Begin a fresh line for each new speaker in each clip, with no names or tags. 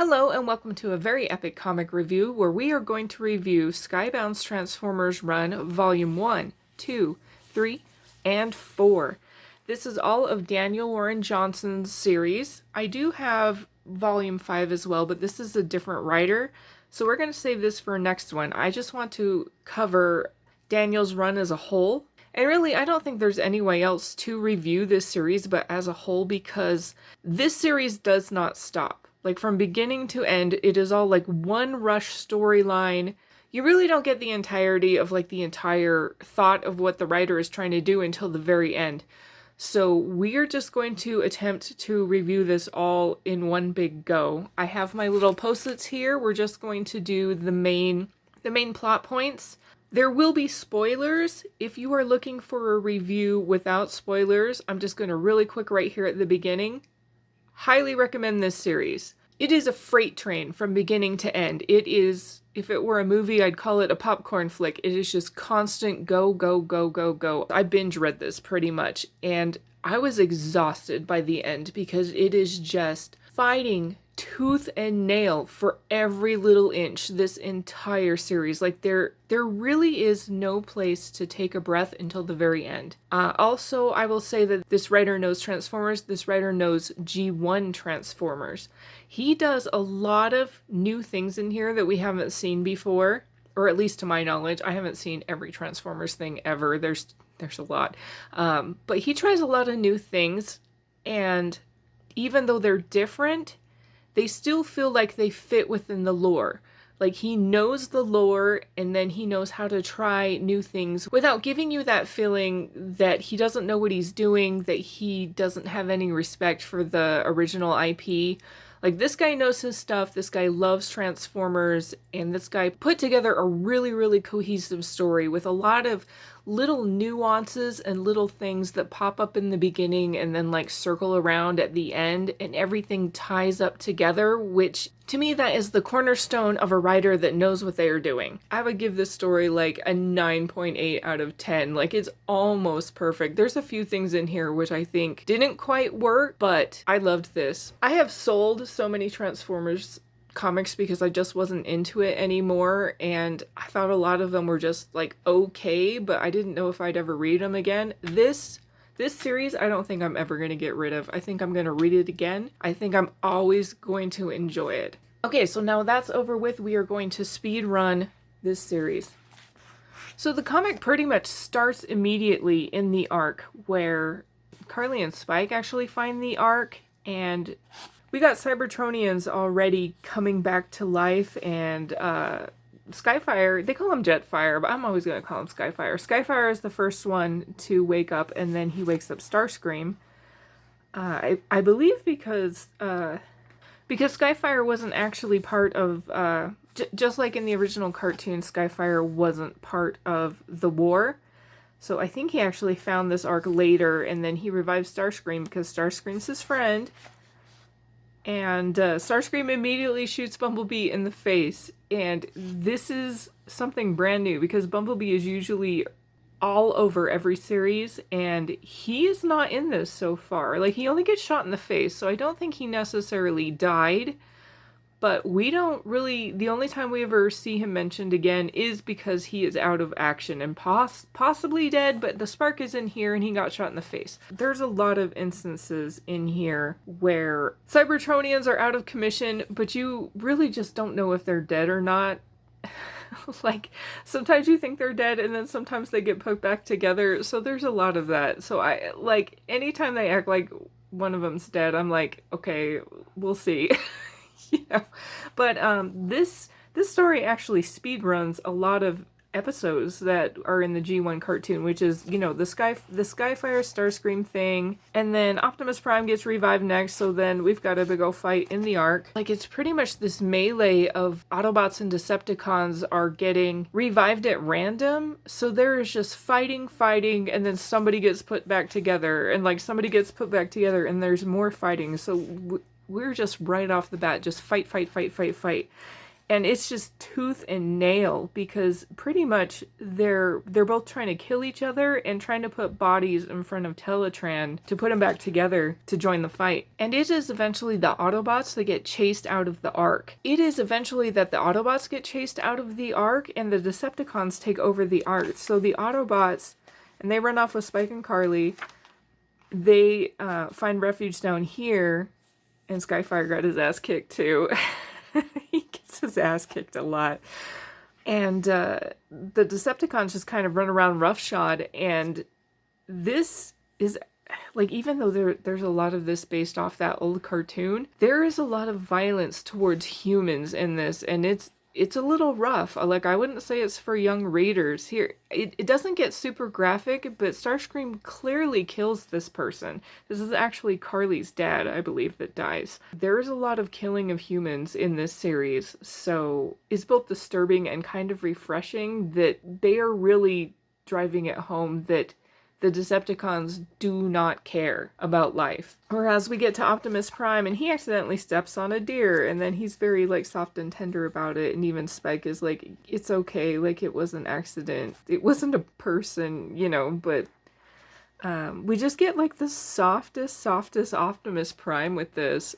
Hello and welcome to a very epic comic review where we are going to review Skybound's Transformers Run Volume 1, 2, 3, and 4. This is all of Daniel Warren Johnson's series. I do have Volume 5 as well, but this is a different writer, so we're going to save this for next one. I just want to cover Daniel's run as a whole. And really, I don't think there's any way else to review this series but as a whole, because this series does not stop. Like, from beginning to end, it is all like one rush storyline. You really don't get the entirety of like the entire thought of what the writer is trying to do until the very end. So we're just going to attempt to review this all in one big go. I have my little post-its here. We're just going to do the main plot points. There will be spoilers. If you are looking for a review without spoilers, I'm just going to really quick right here at the beginning. Highly recommend this series. It is a freight train from beginning to end. It is, if it were a movie, I'd call it a popcorn flick. It is just constant go, go, go, go, go. I binge read this pretty much, and I was exhausted by the end because it is just fighting tooth and nail for every little inch this entire series. Like, there really is no place to take a breath until the very end. Also, I will say that this writer knows Transformers. This writer knows G1 Transformers. He does a lot of new things in here that we haven't seen before, or at least to my knowledge. I haven't seen every Transformers thing ever. There's a lot. But he tries a lot of new things, and even though they're different, they still feel like they fit within the lore. Like, he knows the lore, and then he knows how to try new things without giving you that feeling that he doesn't know what he's doing, that he doesn't have any respect for the original IP. Like, this guy knows his stuff, this guy loves Transformers, and this guy put together a really, really cohesive story with a lot of little nuances and little things that pop up in the beginning and then like circle around at the end, and everything ties up together, which to me, that is the cornerstone of a writer that knows what they are doing. I would give this story like a 9.8 out of 10. Like, it's almost perfect. There's a few things in here which I think didn't quite work, but I loved this. I have sold so many Transformers comics because I just wasn't into it anymore, and I thought a lot of them were just like okay, but I didn't know if I'd ever read them again. This series, I don't think I'm ever going to get rid of. I think I'm going to read it again. I think I'm always going to enjoy it. Okay, so now that's over with, we are going to speed run this series. So the comic pretty much starts immediately in the arc where Carly and Spike actually find the arc, and we got Cybertronians already coming back to life, and Skyfire, they call him Jetfire, but I'm always going to call him Skyfire. Skyfire is the first one to wake up, and then he wakes up Starscream. I believe because Skyfire wasn't actually part of, just like in the original cartoon, Skyfire wasn't part of the war. So I think he actually found this arc later, and then he revives Starscream because Starscream's his friend. And Starscream immediately shoots Bumblebee in the face. And this is something brand new because Bumblebee is usually all over every series, and he is not in this so far. Like, he only gets shot in the face, so I don't think he necessarily died. But we don't really, the only time we ever see him mentioned again is because he is out of action and possibly dead, but the spark is in here and he got shot in the face. There's a lot of instances in here where Cybertronians are out of commission, but you really just don't know if they're dead or not. Like, sometimes you think they're dead and then sometimes they get put back together, so there's a lot of that. So I, like, anytime they act like one of them's dead, I'm like, okay, we'll see. Yeah, but this story actually speed runs a lot of episodes that are in the G1 cartoon, which is, you know, the Skyfire Starscream thing, and then Optimus Prime gets revived next, so then we've got a big old fight in the arc. Like, it's pretty much this melee of Autobots and Decepticons are getting revived at random, so there is just fighting, and then somebody gets put back together, and like somebody gets put back together, and there's more fighting, so we're just right off the bat, just fight. and it's just tooth and nail because pretty much they're both trying to kill each other and trying to put bodies in front of Teletran to put them back together to join the fight. And it is eventually the Autobots that get chased out of the Ark. It is eventually that the Autobots get chased out of the Ark and the Decepticons take over the Ark. So the Autobots, and they run off with Spike and Carly. They find refuge down here, and Skyfire got his ass kicked too. He gets his ass kicked a lot. And the Decepticons just kind of run around roughshod, and this is, like, even though there's a lot of this based off that old cartoon, there is a lot of violence towards humans in this, and it's a little rough. Like, I wouldn't say it's for young readers. Here, it doesn't get super graphic, but Starscream clearly kills this person. This is actually Carly's dad, I believe, that dies. There is a lot of killing of humans in this series, so it's both disturbing and kind of refreshing that they are really driving it home that the Decepticons do not care about life. Whereas we get to Optimus Prime and he accidentally steps on a deer and then he's very like soft and tender about it, and even Spike is like, it's okay, like it was an accident. It wasn't a person, you know, but we just get like the softest Optimus Prime with this.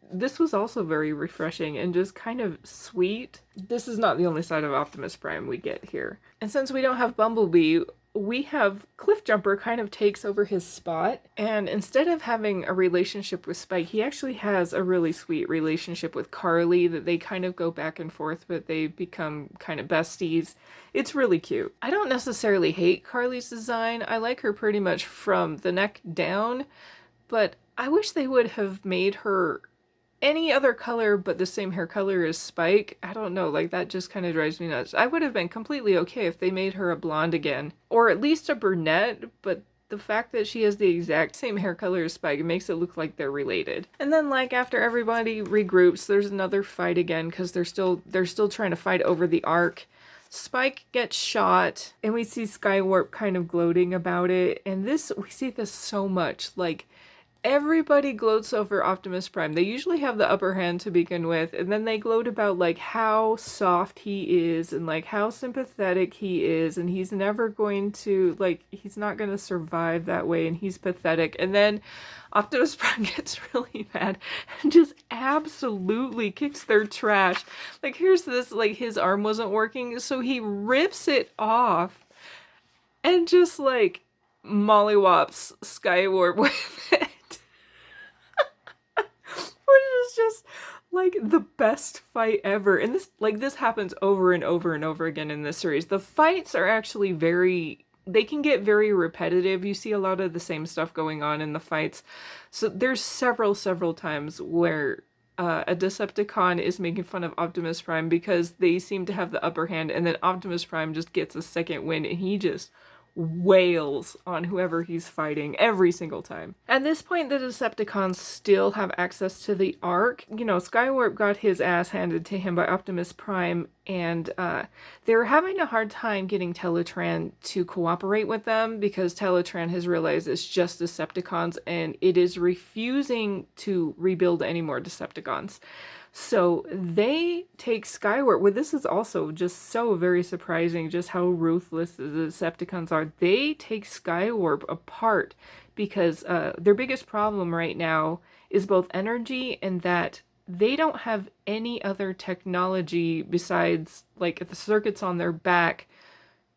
This was also very refreshing and just kind of sweet. This is not the only side of Optimus Prime we get here. And since we don't have Bumblebee, we have Cliffjumper kind of takes over his spot, and instead of having a relationship with Spike, he actually has a really sweet relationship with Carly that they kind of go back and forth, but they become kind of besties. It's really cute. I don't necessarily hate Carly's design. I like her pretty much from the neck down, but I wish they would have made her any other color but the same hair color as Spike. I don't know, like that just kind of drives me nuts. I would have been completely okay if they made her a blonde again, or at least a brunette, but the fact that she has the exact same hair color as Spike makes it look like they're related. And then, like, after everybody regroups, there's another fight again because they're still trying to fight over the Ark. Spike gets shot, and we see Skywarp kind of gloating about it, and we see this so much, like, everybody gloats over Optimus Prime. They usually have the upper hand to begin with, and then they gloat about, like, how soft he is and, like, how sympathetic he is, and he's never going to, like, he's not going to survive that way, and he's pathetic. And then Optimus Prime gets really mad and just absolutely kicks their trash. Like, here's this, like, his arm wasn't working, so he rips it off and just, like, mollywops Skywarp with it. Which is just like the best fight ever. And this happens over and over and over again in this series. The fights are actually they can get very repetitive. You see a lot of the same stuff going on in the fights. So there's several times where a Decepticon is making fun of Optimus Prime because they seem to have the upper hand, and then Optimus Prime just gets a second wind and he just wails on whoever he's fighting every single time. At this point, the Decepticons still have access to the Ark. You know, Skywarp got his ass handed to him by Optimus Prime, and they're having a hard time getting Teletran to cooperate with them because Teletran has realized it's just Decepticons and it is refusing to rebuild any more Decepticons. So they take Skywarp. Well, this is also just so very surprising just how ruthless the Decepticons are. They take Skywarp apart because their biggest problem right now is both energy and that they don't have any other technology besides, like, the circuits on their back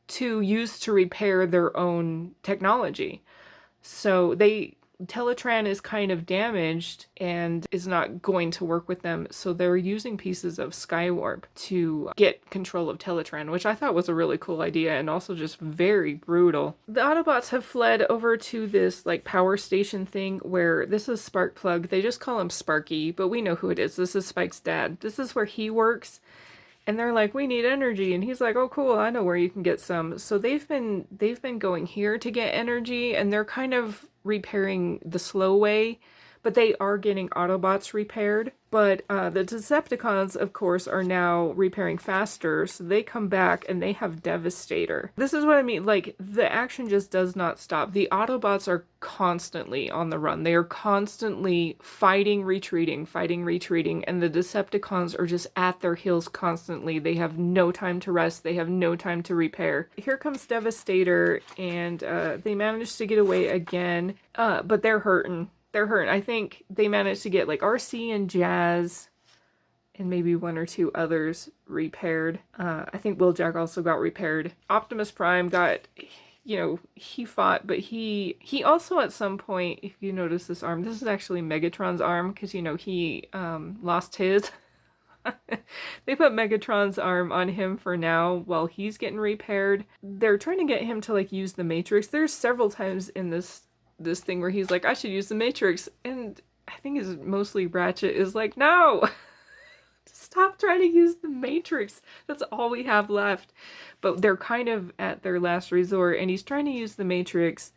to use to repair their own technology. So Teletran is kind of damaged and is not going to work with them, so they're using pieces of Skywarp to get control of Teletran, which I thought was a really cool idea and also just very brutal. The Autobots have fled over to this, like, power station thing where this is Sparkplug. They just call him Sparky, but we know who it is. This is Spike's dad. This is where he works. And they're like, we need energy. And he's like, oh, cool, I know where you can get some. So they've been going here to get energy, and they're kind of repairing the slow way, but they are getting Autobots repaired. But the Decepticons, of course, are now repairing faster, so they come back and they have Devastator. This is what I mean, like, the action just does not stop. The Autobots are constantly on the run. They are constantly fighting, retreating, and the Decepticons are just at their heels constantly. They have no time to rest. They have no time to repair. Here comes Devastator, and they managed to get away again, but they're hurting. They're hurt. I think they managed to get like RC and Jazz and maybe one or two others repaired. I think Wheeljack also got repaired. Optimus Prime got, you know, he fought, but he also at some point, if you notice this arm, this is actually Megatron's arm because, you know, he lost his. They put Megatron's arm on him for now while he's getting repaired. They're trying to get him to like use the Matrix. There's several times in this thing where he's like, I should use the Matrix, and I think it's mostly Ratchet is like, no, stop trying to use the Matrix, that's all we have left. But they're kind of at their last resort, and he's trying to use the Matrix,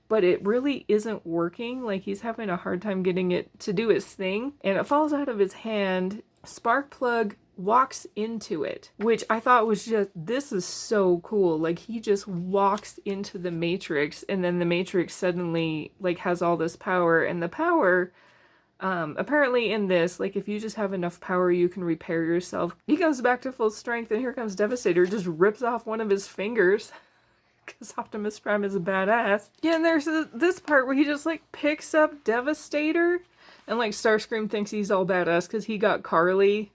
but it really isn't working. Like, he's having a hard time getting it to do its thing, and it falls out of his hand. Sparkplug walks into it, which I thought was just, this is so cool. Like, he just walks into the Matrix, and then the Matrix suddenly like has all this power, and the power apparently in this, like, if you just have enough power you can repair yourself. He comes back to full strength, and here comes Devastator, just rips off one of his fingers because Optimus Prime is a badass. Yeah, and there's this part where he just like picks up Devastator, and like Starscream thinks he's all badass because he got Carly.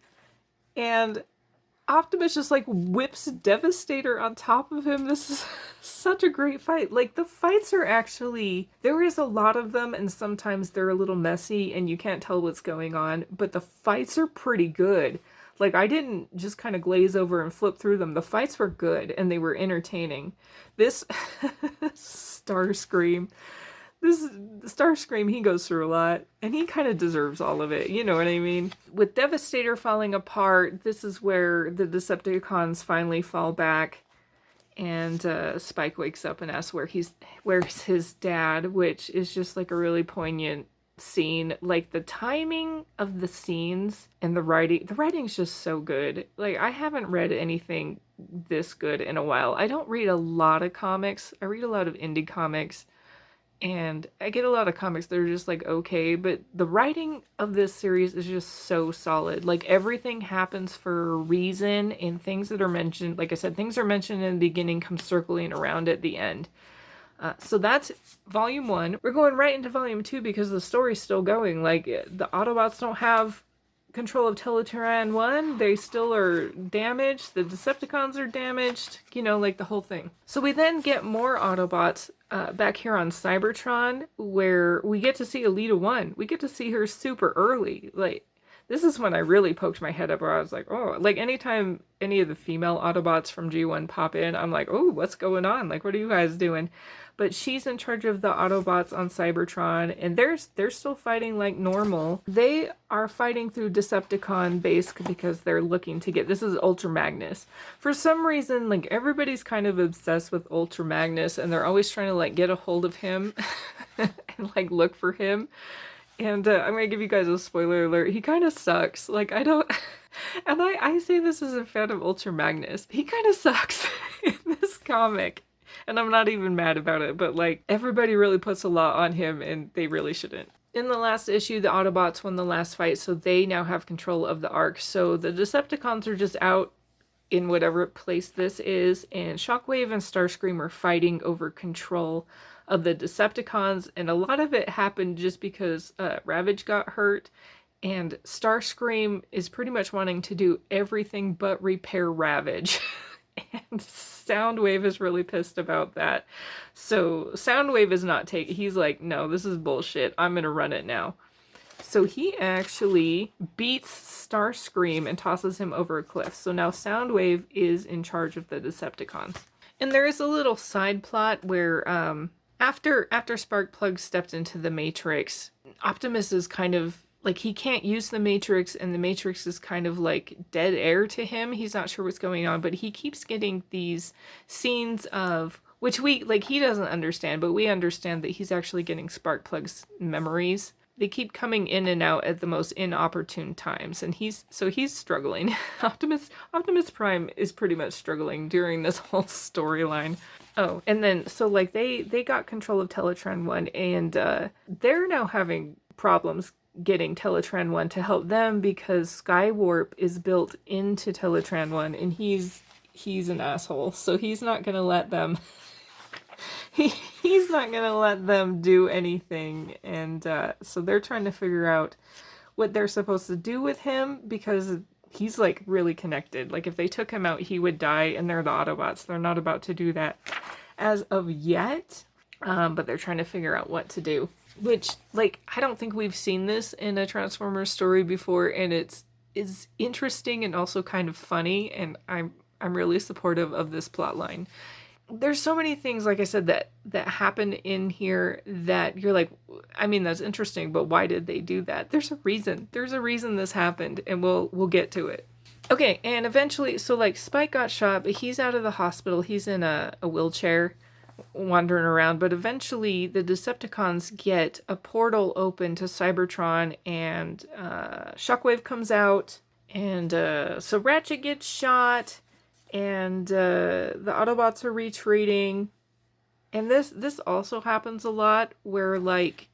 And Optimus just like whips Devastator on top of him. This is such a great fight. Like, the fights are actually, there is a lot of them, and sometimes they're a little messy and you can't tell what's going on, but the fights are pretty good. Like, I didn't just kind of glaze over and flip through them. The fights were good and they were entertaining. This Starscream. This Starscream, he goes through a lot, and he kind of deserves all of it, you know what I mean? With Devastator falling apart, this is where the Decepticons finally fall back, and Spike wakes up and asks where's his dad, which is just like a really poignant scene. Like, the timing of the scenes and the writing's just so good. Like, I haven't read anything this good in a while. I don't read a lot of comics. I read a lot of indie comics. And I get a lot of comics that are just like, okay, but the writing of this series is just so solid. Like, everything happens for a reason, and things that are mentioned, like I said, things are mentioned in the beginning come circling around at the end. So that's volume 1. We're going right into volume 2 because the story's still going. Like, the Autobots don't have control of Teletran 1. They still are damaged. The Decepticons are damaged. You know, like the whole thing. So we then get more Autobots back here on Cybertron, where we get to see Elita 1. We get to see her super early. Like, this is when I really poked my head up, where I was like, oh, like, anytime any of the female Autobots from G1 pop in, I'm like, oh, what's going on? Like, what are you guys doing? But she's in charge of the Autobots on Cybertron, and they're still fighting like normal. They are fighting through Decepticon base because they're looking to get, this is Ultra Magnus. For some reason, like, everybody's kind of obsessed with Ultra Magnus, and they're always trying to like get a hold of him and like look for him. And I'm gonna give you guys a spoiler alert. He kind of sucks. Like, I don't, and I say this as a fan of Ultra Magnus. He kind of sucks in this comic. And I'm not even mad about it, but like, everybody really puts a lot on him, and they really shouldn't. In the last issue, the Autobots won the last fight, so they now have control of the Ark. So the Decepticons are just out in whatever place this is, and Shockwave and Starscream are fighting over control of the Decepticons, and a lot of it happened just because Ravage got hurt, and Starscream is pretty much wanting to do everything but repair Ravage. And Soundwave is really pissed about that. So Soundwave is not taking, he's like, no, this is bullshit. I'm gonna run it now. So he actually beats Starscream and tosses him over a cliff. So now Soundwave is in charge of the Decepticons. And there is a little side plot where after Sparkplug stepped into the Matrix, Optimus is kind of like, he can't use the Matrix, and the Matrix is kind of like dead air to him. He's not sure what's going on, but he keeps getting these scenes of, which we, like, he doesn't understand, but we understand that he's actually getting Sparkplug's memories. they keep coming in and out at the most inopportune times, and he's struggling. Optimus Prime is pretty much struggling during this whole storyline. Oh, and then so like they got control of Teletran 1, and they're now having problems getting Teletran 1 to help them because Skywarp is built into Teletran 1, and he's an asshole, so he's not gonna let them he's not gonna let them do anything. And so they're trying to figure out what they're supposed to do with him, because he's like really connected. Like if they took him out, he would die, and they're the Autobots. They're not about to do that as of yet, but they're trying to figure out what to do. Which, like, I don't think we've seen this in a Transformers story before, and it's interesting and also kind of funny, and I'm really supportive of this plot line. There's so many things, like I said, that happen in here that you're like, I mean, that's interesting, but why did they do that? There's a reason. There's a reason this happened, and we'll get to it. Okay, and eventually, so like Spike got shot, but he's out of the hospital. He's in a wheelchair, wandering around, but eventually the Decepticons get a portal open to Cybertron, and Shockwave comes out, and so Ratchet gets shot, and the Autobots are retreating. And this also happens a lot, where like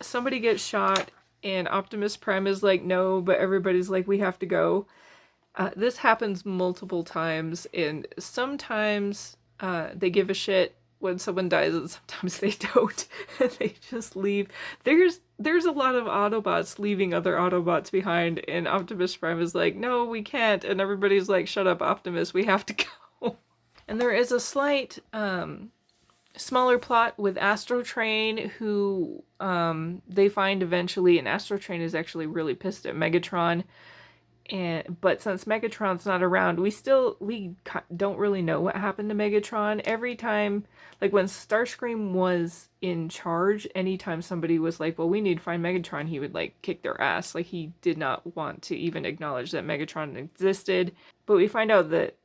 somebody gets shot and Optimus Prime is like, no, but everybody's like, we have to go. This happens multiple times, and sometimes they give a shit when someone dies, and sometimes they don't. They just leave. There's a lot of Autobots leaving other Autobots behind, and Optimus Prime is like, no, we can't, and everybody's like, shut up, Optimus, we have to go. And there is a slight smaller plot with Astro Train, who they find eventually, and Astro Train is actually really pissed at Megatron. But since Megatron's not around, we don't really know what happened to Megatron. Every time, like when Starscream was in charge, anytime somebody was like, well, we need to find Megatron, he would like kick their ass. Like he did not want to even acknowledge that Megatron existed. But we find out that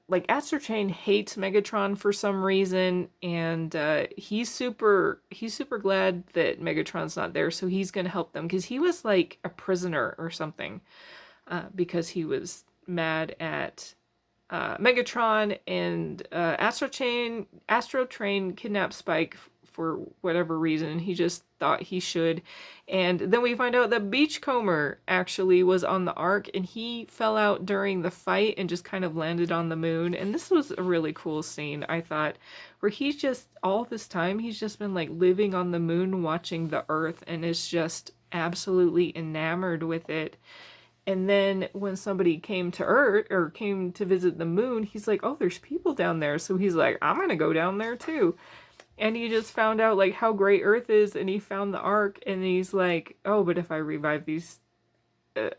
like Astro Train hates Megatron for some reason, and he's super glad that Megatron's not there, so he's gonna help them, because he was like a prisoner or something. Because he was mad at Megatron, and Astro Train kidnapped Spike for whatever reason. He just thought he should. And then we find out that Beachcomber actually was on the Ark, and he fell out during the fight and just kind of landed on the moon. And this was a really cool scene, I thought, where he's just, all this time, he's just been like living on the moon watching the Earth, and is just absolutely enamored with it. And then when somebody came to Earth, or came to visit the moon, he's like, oh, there's people down there. So he's like, I'm going to go down there too. And he just found out like how great Earth is, and he found the Ark, and he's like, oh, but if I revive these,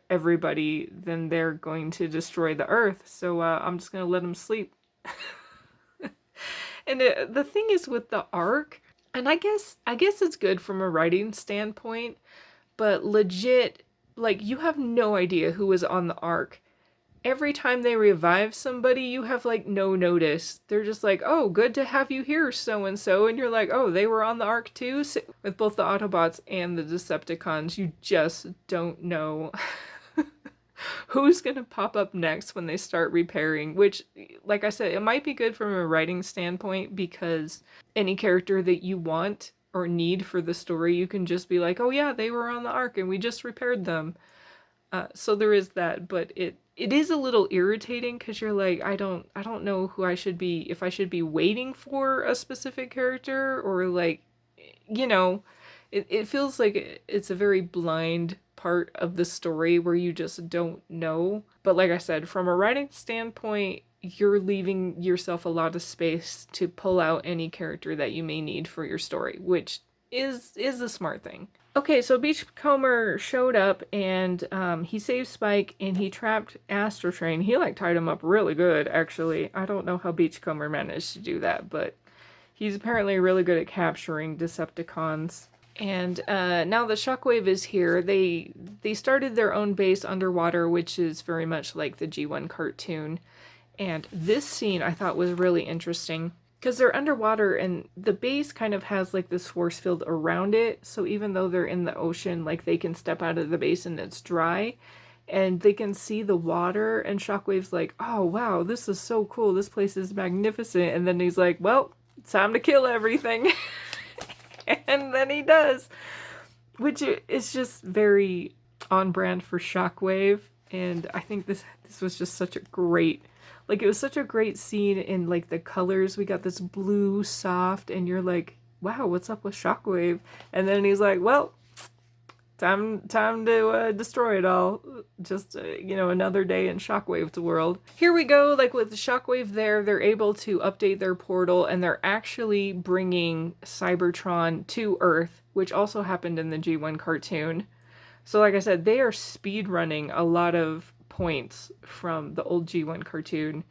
everybody, then they're going to destroy the Earth. So I'm just going to let them sleep. And the thing is with the Ark, and I guess it's good from a writing standpoint, but legit, like, you have no idea who was on the Ark. Every time they revive somebody, you have, like, no notice. They're just like, oh, good to have you here, so-and-so. And you're like, oh, they were on the Ark too? So, with both the Autobots and the Decepticons, you just don't know who's going to pop up next when they start repairing. Which, like I said, it might be good from a writing standpoint, because any character that you want or need for the story, you can just be like, oh yeah, they were on the Ark and we just repaired them. So there is that, but it is a little irritating, because you're like, I don't know who I should be, if I should be waiting for a specific character, or like, you know, it feels like it's a very blind part of the story where you just don't know. But like I said, from a writing standpoint, you're leaving yourself a lot of space to pull out any character that you may need for your story, which is a smart thing. Okay, so Beachcomber showed up, and he saved Spike, and he trapped Astro Train. He like tied him up really good, actually. I don't know how Beachcomber managed to do that, but he's apparently really good at capturing Decepticons. And now that Shockwave is here, they started their own base underwater, which is very much like the G1 cartoon. And this scene I thought was really interesting. because they're underwater and the base kind of has like this force field around it. So even though they're in the ocean, like they can step out of the base and it's dry and they can see the water, and Shockwave's like, oh wow, this is so cool. This place is magnificent. And then he's like, well, it's time to kill everything. And then he does, which is just very on brand for Shockwave. And I think this was just such a great, like, it was such a great scene in like the colors. We got this blue soft and you're like, wow, what's up with Shockwave? And then he's like, well, time to destroy it all. Just, another day in Shockwave's world. Here we go, like with the Shockwave there, they're able to update their portal and they're actually bringing Cybertron to Earth, which also happened in the G1 cartoon. So like I said, they are speed running a lot of points from the old G1 cartoon.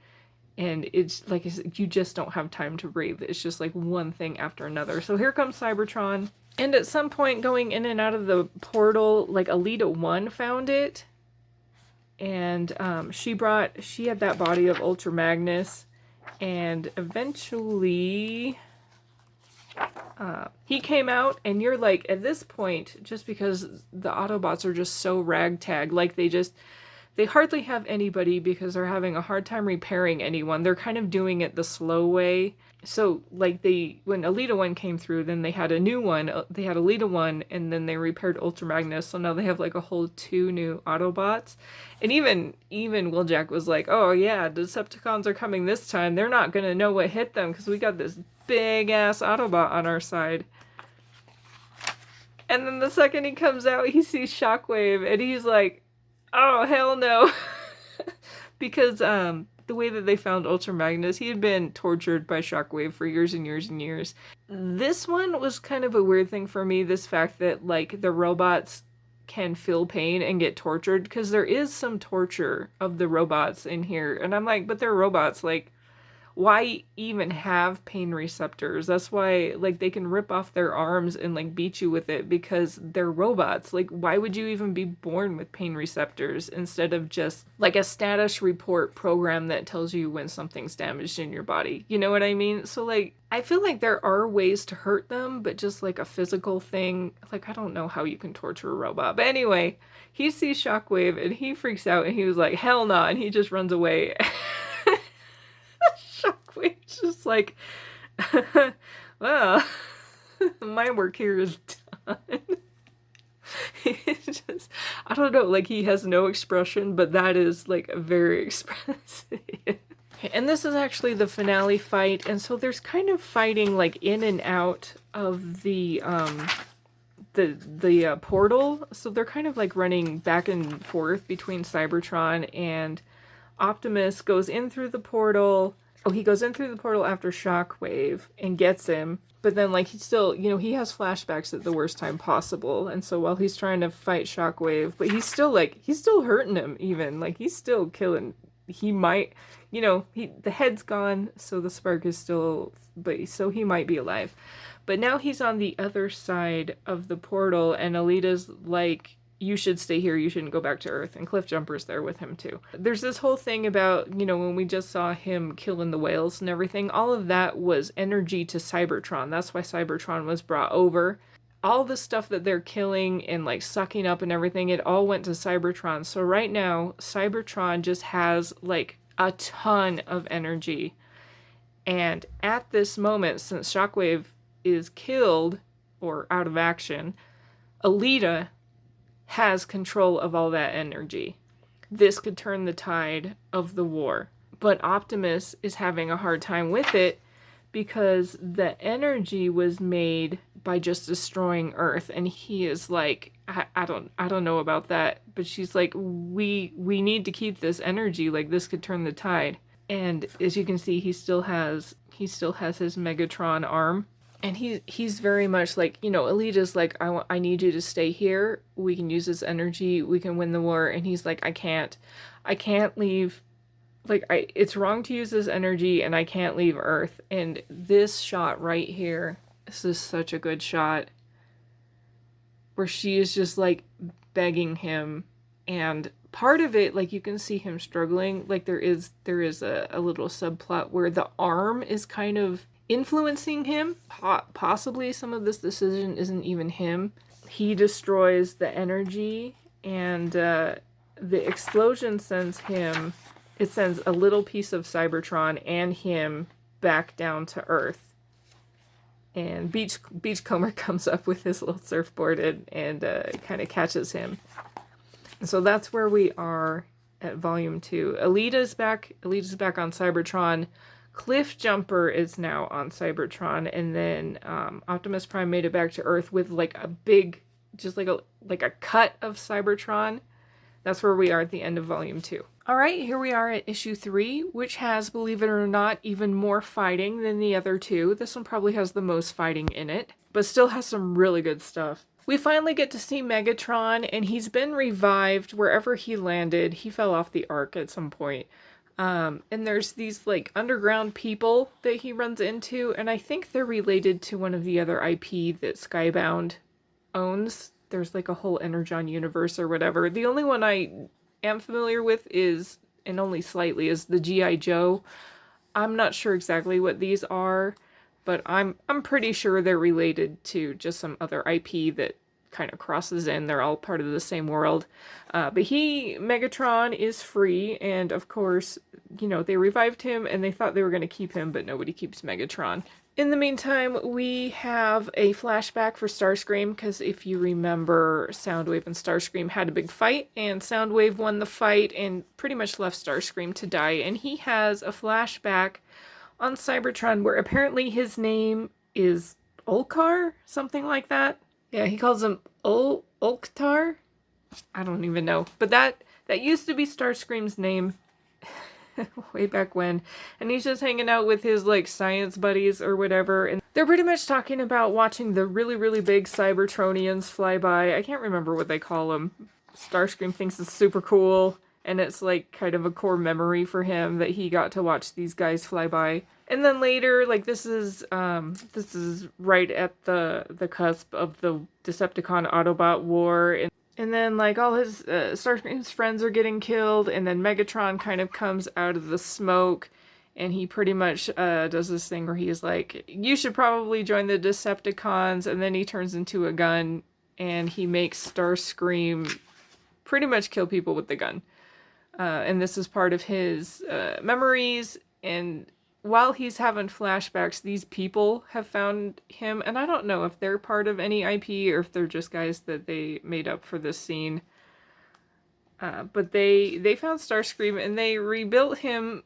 And it's like I said, you just don't have time to breathe. It's just like one thing after another. So here comes Cybertron. And at some point going in and out of the portal, like Alita 1 found it. And she had that body of Ultra Magnus. And eventually he came out, and you're like, at this point, just because the Autobots are just so ragtag, like they hardly have anybody because they're having a hard time repairing anyone. They're kind of doing it the slow way. So, like, when Alita 1 came through, then they had a new one. They had Alita 1, and then they repaired Ultra Magnus. So now they have, like, a whole 2 new Autobots. And even Wheeljack was like, oh, yeah, Decepticons are coming this time. They're not going to know what hit them because we got this big-ass Autobot on our side. And then the second he comes out, he sees Shockwave, and he's like, oh, hell no. Because the way that they found Ultra Magnus, he had been tortured by Shockwave for years and years and years. This one was kind of a weird thing for me, this fact that, like, the robots can feel pain and get tortured, because there is some torture of the robots in here. And I'm like, but they're robots, like, why even have pain receptors? That's why, like, they can rip off their arms and, like, beat you with it because they're robots. Like, why would you even be born with pain receptors instead of just, like, a status report program that tells you when something's damaged in your body? You know what I mean? So, like, I feel like there are ways to hurt them, but just, like, a physical thing, like, I don't know how you can torture a robot. But anyway, he sees Shockwave and he freaks out and he was like, hell no, and he just runs away. Shockwave's just like, well, my work here is done. It's just, I don't know, like, he has no expression, but that is, like, very expressive. And this is actually the finale fight, and so there's kind of fighting, like, in and out of the portal. So they're kind of, like, running back and forth between Cybertron, and Optimus goes in through the portal. Oh, he goes in through the portal after Shockwave and gets him. But then, like, he still, he has flashbacks at the worst time possible. And so while he's trying to fight Shockwave, but he's still hurting him even. Like, he's still killing. He might, the head's gone, so the spark is still, so he might be alive. But now he's on the other side of the portal, and Alita's like, you should stay here, you shouldn't go back to Earth, and Cliffjumper's there with him too. There's this whole thing about, when we just saw him killing the whales and everything, all of that was energy to Cybertron. That's why Cybertron was brought over. All the stuff that they're killing and, like, sucking up and everything, it all went to Cybertron. So right now, Cybertron just has, like, a ton of energy. And at this moment, since Shockwave is killed, or out of action, Alita has control of all that energy. This could turn the tide of the war. But Optimus is having a hard time with it because the energy was made by just destroying Earth, and he is like, I don't know about that, but she's like, we need to keep this energy, like, this could turn the tide. And as you can see, he still has his Megatron arm. And he's very much like, Alita's like, I need you to stay here. We can use this energy. We can win the war. And he's like, I can't leave. Like, it's wrong to use this energy, and I can't leave Earth. And this shot right here, this is such a good shot, where she is just, like, begging him. And part of it, like, you can see him struggling. Like, there is a little subplot where the arm is kind of influencing him. Possibly some of this decision isn't even him. He destroys the energy, and the explosion sends him. It sends a little piece of Cybertron and him back down to Earth. And Beachcomber comes up with his little surfboard and kind of catches him. And so that's where we are at Volume 2. Alita's back. Alita's back on Cybertron. Cliffjumper is now on Cybertron, and then Optimus Prime made it back to Earth with like a big, just like a cut of Cybertron. That's where we are at the end of Volume 2. All right, here we are at issue 3, which has, believe it or not, even more fighting than the other two. This one probably has the most fighting in it, but still has some really good stuff. We finally get to see Megatron, and he's been revived wherever he landed. He fell off the Ark at some point. And there's these like underground people that he runs into, and I think they're related to one of the other IP that Skybound owns. There's like a whole Energon universe or whatever. The only one I am familiar with is, and only slightly, is the G.I. Joe. I'm not sure exactly what these are, but I'm pretty sure they're related to just some other IP that kind of crosses in. They're all part of the same world. But Megatron is free, and of course, you know, they revived him and they thought they were going to keep him, but nobody keeps Megatron. In the meantime, we have a flashback for Starscream, because if you remember, Soundwave and Starscream had a big fight, and Soundwave won the fight and pretty much left Starscream to die, and he has a flashback on Cybertron where apparently his name is Olkar, something like that. Yeah, he calls him Olktar? I don't even know. But that used to be Starscream's name way back when. And he's just hanging out with his, like, science buddies or whatever. And they're pretty much talking about watching the really, really big Cybertronians fly by. I can't remember what they call them. Starscream thinks it's super cool. And it's, like, kind of a core memory for him that he got to watch these guys fly by. And then later, like, this is right at the cusp of the Decepticon Autobot war, and then like all his Starscream's friends are getting killed, and then Megatron kind of comes out of the smoke, and he pretty much does this thing where he's like, "You should probably join the Decepticons," and then he turns into a gun, and he makes Starscream pretty much kill people with the gun. And this is part of his memories, and while he's having flashbacks, these people have found him, and I don't know if they're part of any IP or if they're just guys that they made up for this scene. But they found Starscream, and they rebuilt him.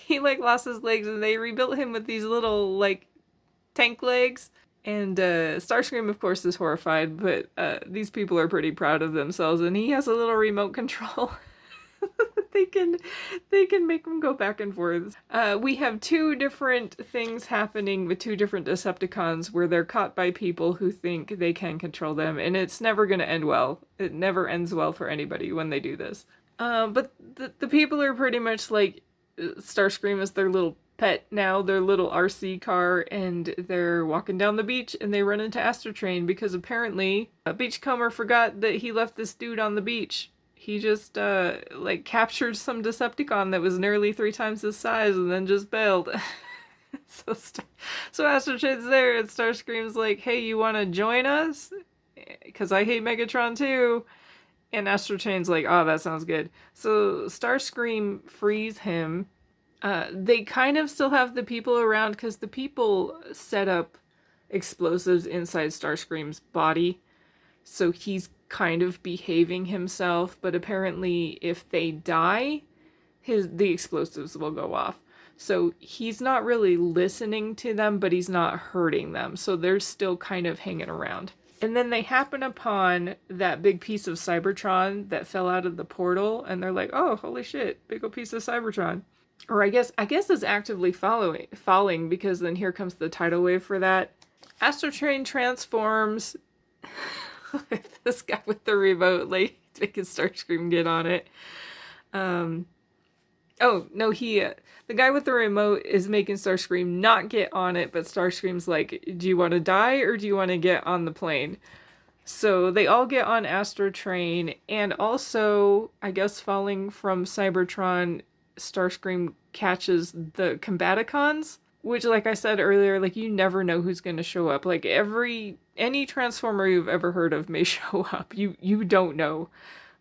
He, like, lost his legs, and they rebuilt him with these little, like, tank legs. And Starscream, of course, is horrified, but these people are pretty proud of themselves, and he has a little remote control. They can make them go back and forth. We have two different things happening with two different Decepticons where they're caught by people who think they can control them, and it's never going to end well. It never ends well for anybody when they do this. But the people are pretty much like Starscream is their little pet now, their little RC car, and they're walking down the beach and they run into Astrotrain because apparently Beachcomber forgot that he left this dude on the beach. He just, like, captured some Decepticon that was nearly 3 times his size and then just bailed. So Astrotrain's there, and Starscream's like, "Hey, you want to join us? Because I hate Megatron too." And Astrotrain's like, "Oh, that sounds good." So Starscream frees him. They kind of still have the people around because the people set up explosives inside Starscream's body. So he's kind of behaving himself, but apparently if they die, the explosives will go off. So he's not really listening to them, but he's not hurting them. So they're still kind of hanging around. And then they happen upon that big piece of Cybertron that fell out of the portal, and they're like, "Oh, holy shit, big old piece of Cybertron." Or I guess it's actively falling, because then here comes the tidal wave for that. Astrotrain transforms this guy with the remote, like, making Starscream get on it. Oh, no, the guy with the remote is making Starscream not get on it, but Starscream's like, "Do you want to die or do you want to get on the plane?" So they all get on Astrotrain, and also, I guess falling from Cybertron, Starscream catches the Combaticons, Which, like I said earlier, like, you never know who's going to show up. Like, any Transformer you've ever heard of may show up. You don't know.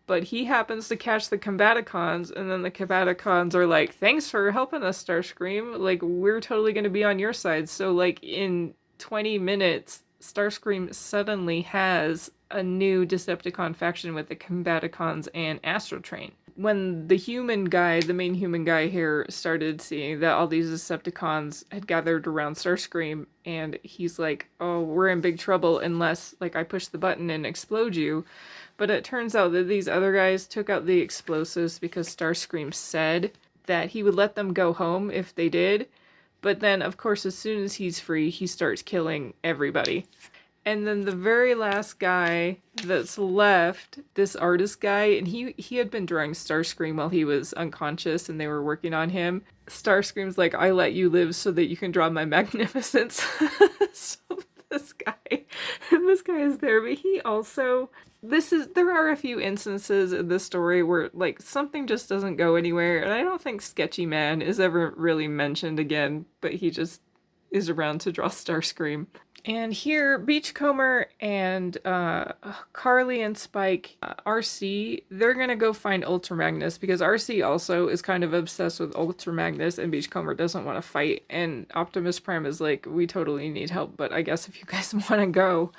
But he happens to catch the Combaticons, and then the Combaticons are like, thanks for helping us, Starscream. Like, we're totally going to be on your side. So, like, in 20 minutes, Starscream suddenly has a new Decepticon faction with the Combaticons and Astrotrain. When the human guy, the main human guy here, started seeing that all these Decepticons had gathered around Starscream, and he's like, oh, we're in big trouble unless, like, I push the button and explode you. But it turns out that these other guys took out the explosives because Starscream said that he would let them go home if they did. But then, of course, as soon as he's free, he starts killing everybody. And then the very last guy that's left, this artist guy, and he had been drawing Starscream while he was unconscious and they were working on him. Starscream's like, I let you live so that you can draw my magnificence. So this guy is there, but he also, there are a few instances in this story where, like, something just doesn't go anywhere, and I don't think Sketchy Man is ever really mentioned again, but he just is around to draw Starscream. And here, Beachcomber and Carly and Spike, RC, they're gonna go find Ultra Magnus because RC also is kind of obsessed with Ultra Magnus and Beachcomber doesn't want to fight. And Optimus Prime is like, we totally need help, but I guess if you guys want to go.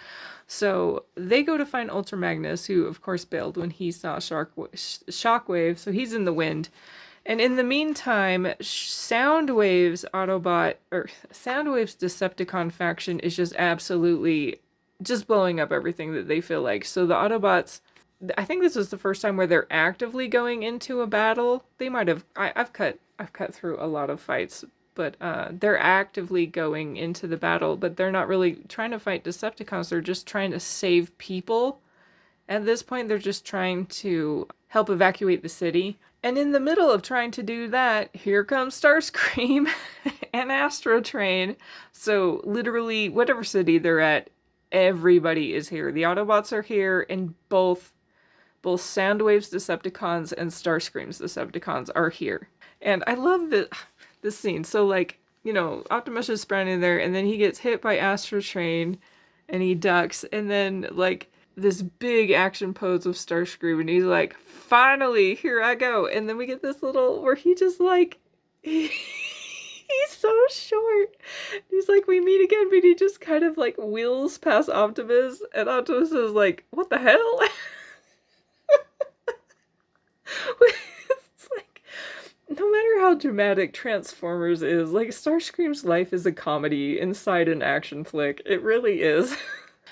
So they go to find Ultra Magnus, who of course bailed when he saw Shockwave, so he's in the wind. And in the meantime, Soundwave's Decepticon faction is just absolutely just blowing up everything that they feel like. So the Autobots, I think this is the first time where they're actively going into a battle. They might have, I've cut through a lot of fights, but they're actively going into the battle, but they're not really trying to fight Decepticons. They're just trying to save people. At this point, they're just trying to help evacuate the city. And in the middle of trying to do that, here comes Starscream and Astrotrain. So literally, whatever city they're at, everybody is here. The Autobots are here, and both Soundwave's Decepticons and Starscream's Decepticons are here. And I love this scene. So, like, you know, Optimus is standing there, and then he gets hit by Astrotrain, and he ducks, and then, like, this big action pose of Starscream, and he's like, finally, here I go. And then we get this little, where he just, like, he's so short. He's like, we meet again, but he just kind of, like, wheels past Optimus, and Optimus is like, what the hell? It's like, no matter how dramatic Transformers is, like, Starscream's life is a comedy inside an action flick. It really is.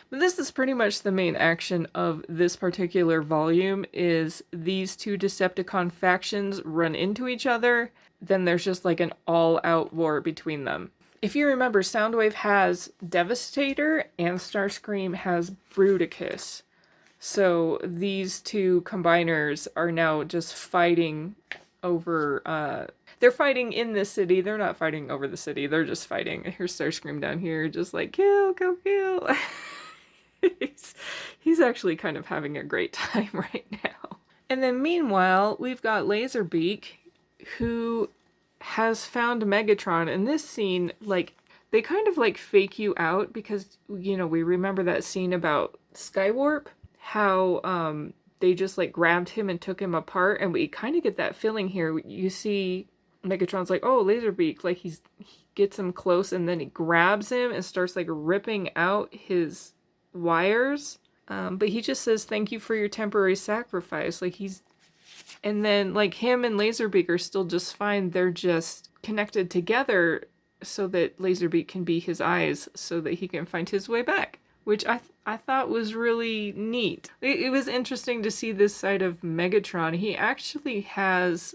But this is pretty much the main action of this particular volume, is these two Decepticon factions run into each other, then there's just like an all-out war between them. If you remember, Soundwave has Devastator and Starscream has Bruticus. So these two combiners are now just fighting over, they're fighting in the city, they're not fighting over the city, they're just fighting. Here's Starscream down here, just like, kill, go kill. He's actually kind of having a great time right now. And then meanwhile, we've got Laserbeak, who has found Megatron. In this scene, like, they kind of like fake you out because, you know, we remember that scene about Skywarp, how they just like grabbed him and took him apart, and we kind of get that feeling here. You see Megatron's like, oh, Laserbeak, like he gets him close, and then he grabs him and starts like ripping out his wires, but he just says thank you for your temporary sacrifice. Like, and then like him and Laserbeak are still just fine. They're just connected together so that Laserbeak can be his eyes so that he can find his way back, which I thought was really neat. It was interesting to see this side of Megatron. He actually has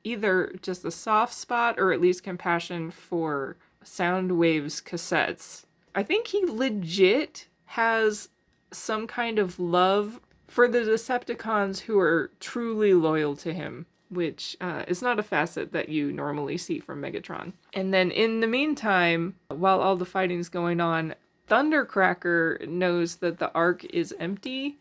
either just a soft spot or at least compassion for Soundwave's cassettes. I think he legit has some kind of love for the Decepticons who are truly loyal to him, which is not a facet that you normally see from Megatron. And then in the meantime, while all the fighting's going on, Thundercracker knows that the Ark is empty,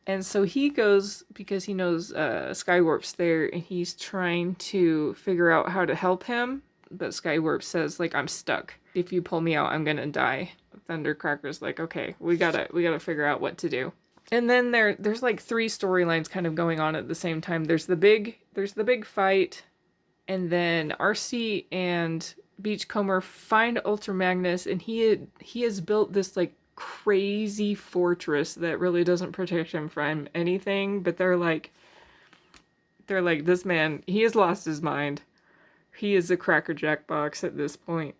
and so he goes, because he knows Skywarp's there, and he's trying to figure out how to help him. but Skywarp says, like, I'm stuck. If you pull me out, I'm gonna die. Thundercracker's like, okay, we gotta figure out what to do. And then there's like three storylines kind of going on at the same time. There's the big fight, and then RC and Beachcomber find Ultra Magnus, and he has built this like crazy fortress that really doesn't protect him from anything, but they're like, this man, he has lost his mind. He is a crackerjack box at this point.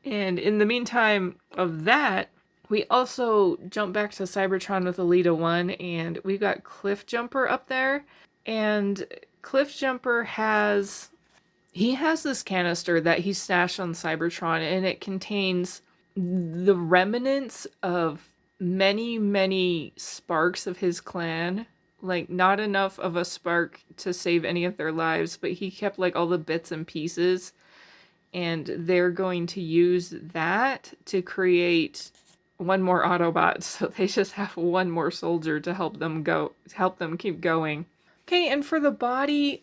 And in the meantime of that, we also jump back to Cybertron with Elita 1, and we've got Cliffjumper up there. And Cliffjumper has this canister that he stashed on Cybertron, and it contains the remnants of many, many sparks of his clan. Like, not enough of a spark to save any of their lives, but he kept, like, all the bits and pieces. And they're going to use that to create one more Autobot. So they just have one more soldier to help them keep going. Okay, and for the body,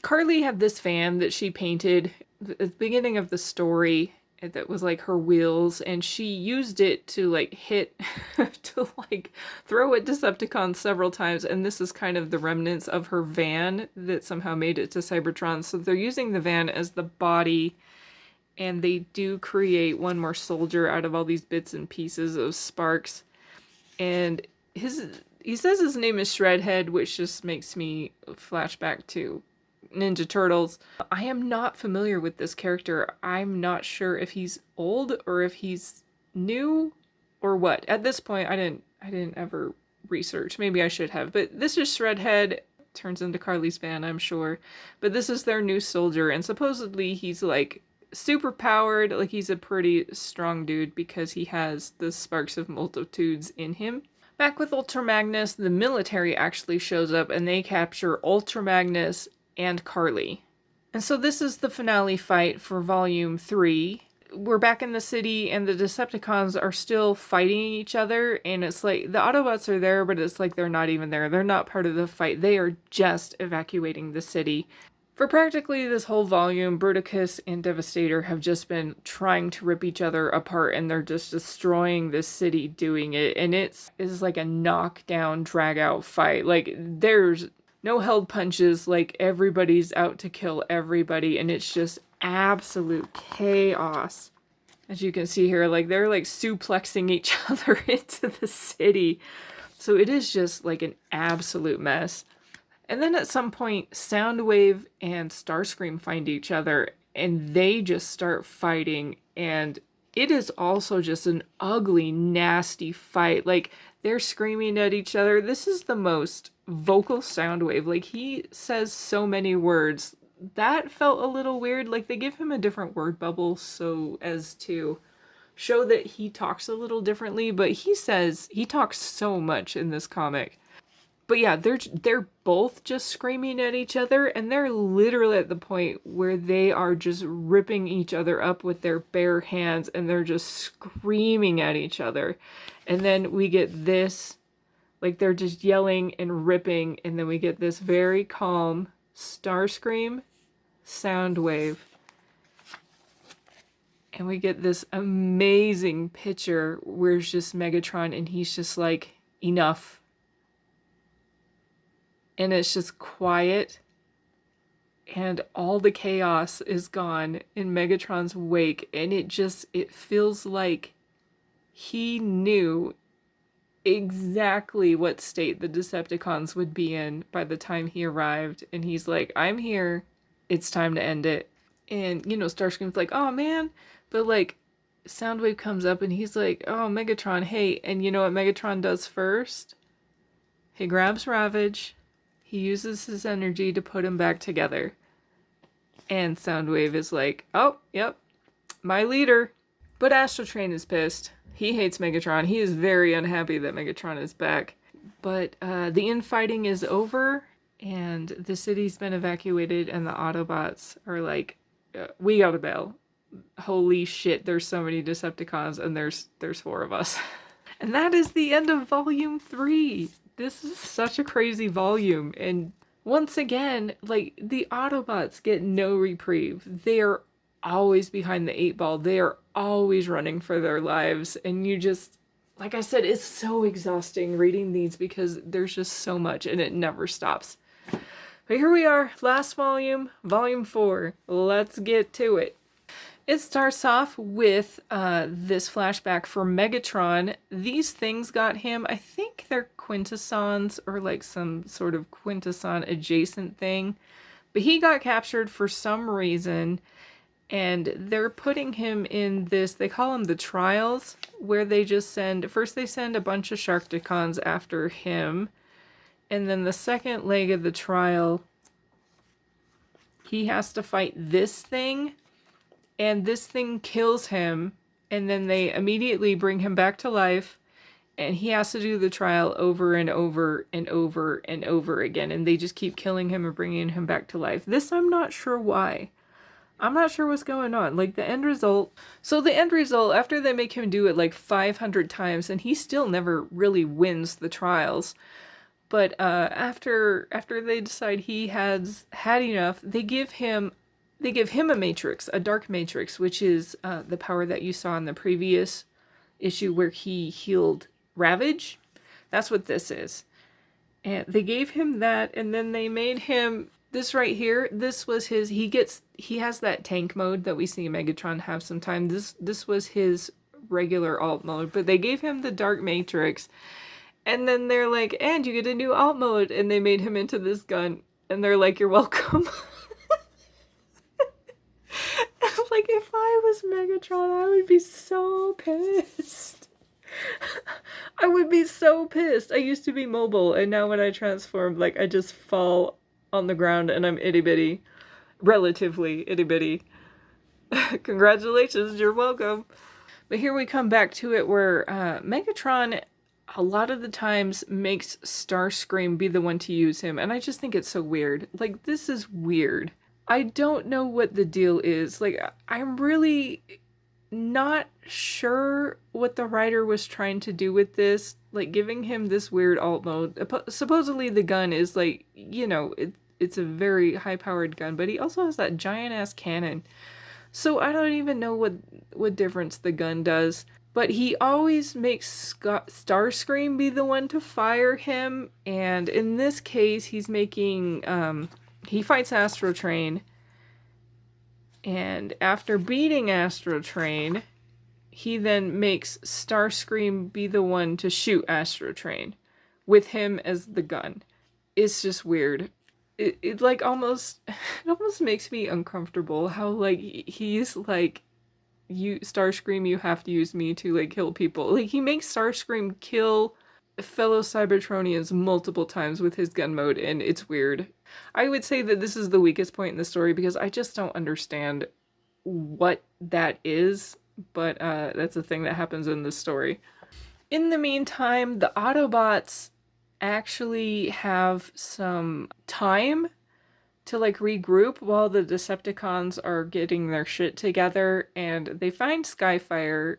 Carly had this fan that she painted at the beginning of the story that was like her wheels, and she used it to like hit to like throw at Decepticons several times, and this is kind of the remnants of her van that somehow made it to Cybertron. So they're using the van as the body, and they do create one more soldier out of all these bits and pieces of sparks. And he says his name is Shredhead, which just makes me flashback to Ninja Turtles. I am not familiar with this character. I'm not sure if he's old or if he's new or what. At this point, I didn't ever research. Maybe I should have. But this is Shredhead. Turns into Carly's van, I'm sure. But this is their new soldier, and supposedly he's like super powered. Like, he's a pretty strong dude because he has the sparks of multitudes in him. Back with Ultra Magnus, the military actually shows up and they capture Ultra Magnus and Carly. And so this is the finale fight for Volume 3. We're back in the city, and the Decepticons are still fighting each other, and it's like the Autobots are there, but it's like they're not even there. They're not part of the fight. They are just evacuating the city. For practically this whole volume, Bruticus and Devastator have just been trying to rip each other apart, and they're just destroying this city doing it. And it's like a knockdown, drag-out fight. Like, there's no held punches, like everybody's out to kill everybody, and it's just absolute chaos. As you can see here, like they're like suplexing each other into the city. So it is just like an absolute mess. And then at some point, Soundwave and Starscream find each other, and they just start fighting, and it is also just an ugly, nasty fight. Like, they're screaming at each other. This is the most vocal Soundwave. Like, he says so many words. That felt a little weird. Like, they give him a different word bubble so as to show that he talks a little differently, but he talks so much in this comic. But yeah, they're both just screaming at each other, and they're literally at the point where they are just ripping each other up with their bare hands, and they're just screaming at each other. And then we get this, like they're just yelling and ripping, and then we get this very calm Starscream, Soundwave. And we get this amazing picture where it's just Megatron, and he's just like, enough. And it's just quiet, and all the chaos is gone in Megatron's wake, and it feels like he knew exactly what state the Decepticons would be in by the time he arrived, and he's like, I'm here, it's time to end it. And, you know, Starscream's like, oh man, but like, Soundwave comes up and he's like, oh, Megatron, hey, and you know what Megatron does first? He grabs Ravage. He uses his energy to put him back together. And Soundwave is like, oh, yep, my leader. But Astrotrain is pissed. He hates Megatron. He is very unhappy that Megatron is back. But the infighting is over, and the city's been evacuated, and the Autobots are like, we gotta bail. Holy shit, there's so many Decepticons, and there's 4 of us. And that is the end of Volume 3. This is such a crazy volume, and once again, like, the Autobots get no reprieve. They are always behind the 8 ball. They are always running for their lives. And you just, like I said, it's so exhausting reading these because there's just so much and it never stops. But here we are, last volume, volume 4. Let's get to it. It starts off with this flashback for Megatron. These things got him, I think they're quintessons or like some sort of quintesson adjacent thing. But he got captured for some reason, and they're putting him in this, they call them the trials, where they just first they send a bunch of Sharkticons after him, and then the second leg of the trial, he has to fight this thing, and this thing kills him, and then they immediately bring him back to life, and he has to do the trial over and over and over and over again, and they just keep killing him and bringing him back to life. This, I'm not sure why. I'm not sure what's going on. Like, the end result... So the end result, after they make him do it like 500 times, and he still never really wins the trials, but after they decide he has had enough, they give him a matrix, a dark matrix, which is the power that you saw in the previous issue where he healed Ravage. That's what this is. And they gave him that, and then they made him... This right here, this was his... He has that tank mode that we see Megatron have sometimes. This was his regular alt mode, but they gave him the dark matrix. And then they're like, and you get a new alt mode. And they made him into this gun. And they're like, you're welcome. Like, if I was Megatron, I would be so pissed. I would be so pissed. I used to be mobile. And now when I transform, like, I just fall on the ground and I'm itty bitty. Relatively itty bitty. Congratulations, you're welcome. But here we come back to it where Megatron a lot of the times makes Starscream be the one to use him, and I just think it's so weird. Like, this is weird. I don't know what the deal is. Like, I'm really not sure what the writer was trying to do with this. Like, giving him this weird alt mode. Supposedly the gun is like, you know, it's a very high-powered gun, but he also has that giant-ass cannon. So I don't even know what difference the gun does. But he always makes Starscream be the one to fire him. And in this case, he's making... he fights Astrotrain. And after beating Astrotrain, he then makes Starscream be the one to shoot Astrotrain. With him as the gun. It's just weird. It like almost... It almost makes me uncomfortable how, like, he's like... Starscream, you have to use me to, like, kill people. Like, he makes Starscream kill fellow Cybertronians multiple times with his gun mode, and it's weird. I would say that this is the weakest point in the story, because I just don't understand what that is, but that's a thing that happens in this story. In the meantime, the Autobots actually have some time to, like, regroup while the Decepticons are getting their shit together, and they find Skyfire.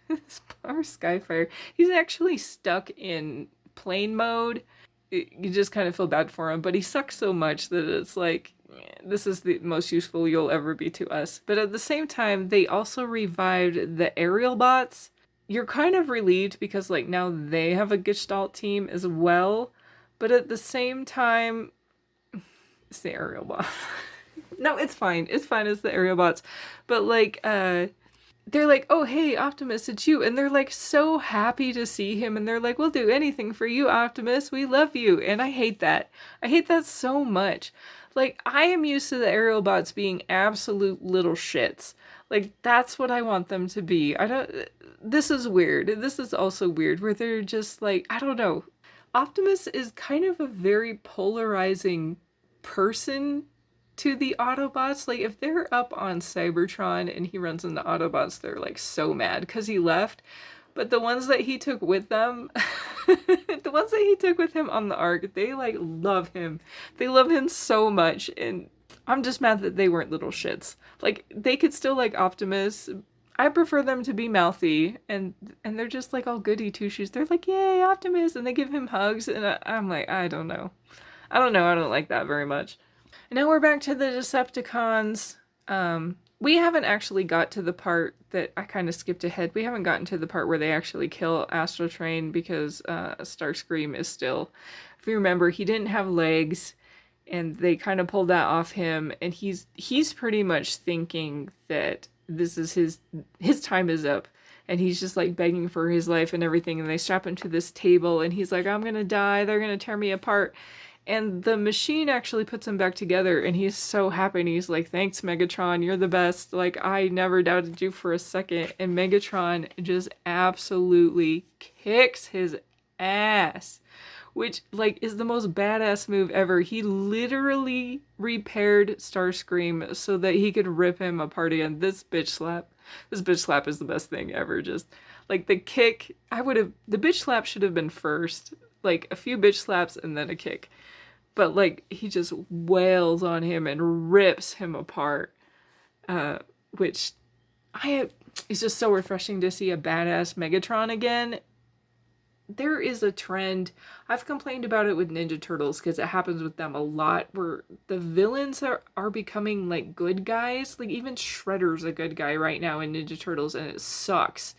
This poor Skyfire. He's actually stuck in plane mode. You just kind of feel bad for him, but he sucks so much that it's like, this is the most useful you'll ever be to us. But at the same time, they also revived the aerial bots. You're kind of relieved because, like, now they have a Gestalt team as well, but at the same time, it's the aerial bot. No, it's fine. It's fine as the aerial bots. But, like, they're like, oh, hey, Optimus, it's you. And they're, like, so happy to see him. And they're like, we'll do anything for you, Optimus. We love you. And I hate that. I hate that so much. Like, I am used to the aerial bots being absolute little shits. Like, that's what I want them to be. This is weird. This is also weird, where they're just, like, I don't know. Optimus is kind of a very polarizing person to the Autobots. Like, if they're up on Cybertron and he runs into Autobots, they're, like, so mad because he left. But the ones that he took with them, the ones that he took with him on the Ark, they, like, love him. They love him so much, and I'm just mad that they weren't little shits. Like, they could still like Optimus. I prefer them to be mouthy, and they're just, like, all goody two-shoes. They're like, yay, Optimus, and they give him hugs, and I'm like, I don't know. I don't like that very much. And now we're back to the Decepticons. We haven't actually got to the part that I kind of skipped ahead. We haven't gotten to the part where they actually kill Astro Train because Starscream is still, if you remember, he didn't have legs, and they kind of pulled that off him, and he's pretty much thinking that this is his time is up, and he's just like begging for his life and everything, and they strap him to this table, and he's like, I'm gonna die, they're gonna tear me apart. And the machine actually puts him back together, and he's so happy, and he's like, thanks, Megatron, you're the best. Like, I never doubted you for a second. And Megatron just absolutely kicks his ass, which, like, is the most badass move ever. He literally repaired Starscream so that he could rip him apart again. This bitch slap is the best thing ever. Just, like, the kick, the bitch slap should have been first. Like, a few bitch slaps and then a kick. But, like, he just wails on him and rips him apart. Which, it's just so refreshing to see a badass Megatron again. There is a trend, I've complained about it with Ninja Turtles, because it happens with them a lot, where the villains are becoming, like, good guys. Like, even Shredder's a good guy right now in Ninja Turtles, and it sucks.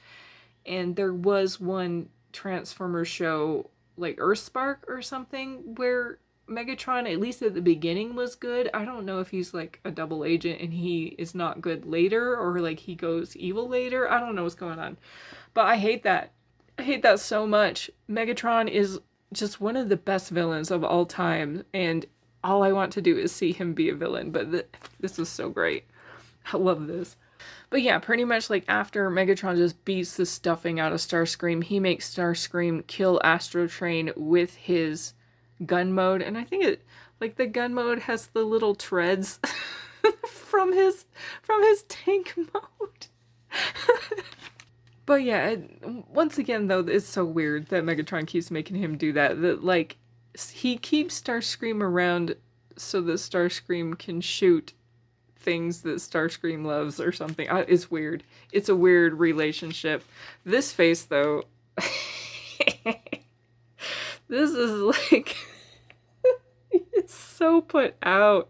And there was one Transformers show, like Earthspark or something, where Megatron, at least at the beginning, was good. I don't know if he's like a double agent and he is not good later, or like he goes evil later. I don't know what's going on. But I hate that. I hate that so much. Megatron is just one of the best villains of all time, and all I want to do is see him be a villain. But this is so great. I love this. But yeah, pretty much like after Megatron just beats the stuffing out of Starscream, he makes Starscream kill Astro Train with his gun mode. And I think like the gun mode has the little treads from his tank mode. But yeah, once again though, it's so weird that Megatron keeps making him do that. That like he keeps Starscream around so that Starscream can shoot things that Starscream loves or something. It's weird. It's a weird relationship. This face though, this is like, it's so put out.